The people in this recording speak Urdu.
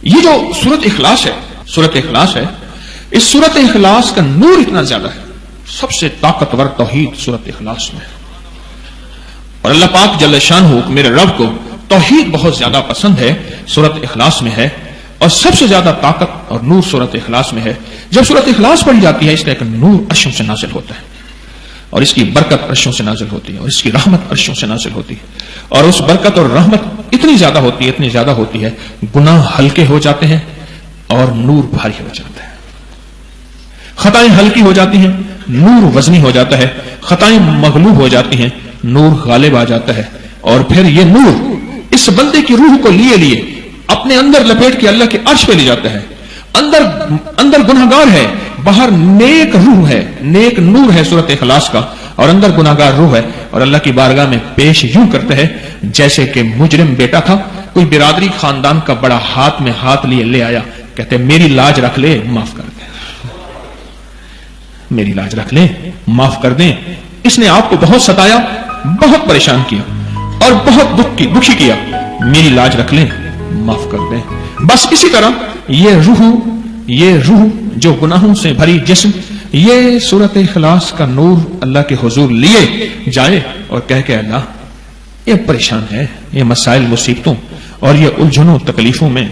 یہ جو سورت اخلاص ہے اس سورت اخلاص کا نور اتنا زیادہ ہے، سب سے طاقتور توحید سورت اخلاص میں ہے، اور اللہ پاک جل شانہ میرے رب کو توحید بہت زیادہ پسند ہے، سورت اخلاص میں ہے، اور سب سے زیادہ طاقت اور نور سورت اخلاص میں ہے۔ جب سورت اخلاص پڑھی جاتی ہے اس کا ایک نور عرشوں سے نازل ہوتا ہے، اور اس کی برکت عرشوں سے نازل ہوتی ہے، اور اس کی رحمت عرشوں سے نازل ہوتی ہے، اور اس برکت اور رحمت اتنی زیادہ ہوتی ہے گناہ ہلکے ہو جاتے ہیں اور نور بھاری ہو جاتا ہے، خطائیں ہلکی ہو جاتی ہیں، نور وزنی ہو جاتا ہے، خطائیں مغلوب ہو جاتی ہیں، نور غالب آ جاتا ہے، اور پھر یہ نور اس بندے کی روح کو لیے اپنے اندر لپیٹ کے اللہ کے عرش پہ لے جاتا ہے۔ اندر گناہگار ہے، باہر نیک روح ہے، نیک نور ہے سورت اخلاص کا، اور اندر گناہگار روح ہے، اور اللہ کی بارگاہ میں پیش یوں کرتا ہے جیسے کہ مجرم بیٹا تھا، کوئی برادری خاندان کا بڑا ہاتھ میں ہاتھ لیے لے آیا، کہتے میری لاج رکھ لے معاف کر دیں، میری لاج رکھ لیں معاف کر دیں، اس نے آپ کو بہت ستایا، بہت پریشان کیا اور بہت دکھی کیا، میری لاج رکھ لیں معاف کر دیں۔ بس اسی طرح یہ روح جو گناہوں سے بھری جسم، یہ سورت اخلاص کا نور اللہ کے حضور لیے جائے اور کہہ کہ اللہ یہ پریشان ہے، یہ مسائل مصیبتوں اور یہ الجھنوں تکلیفوں میں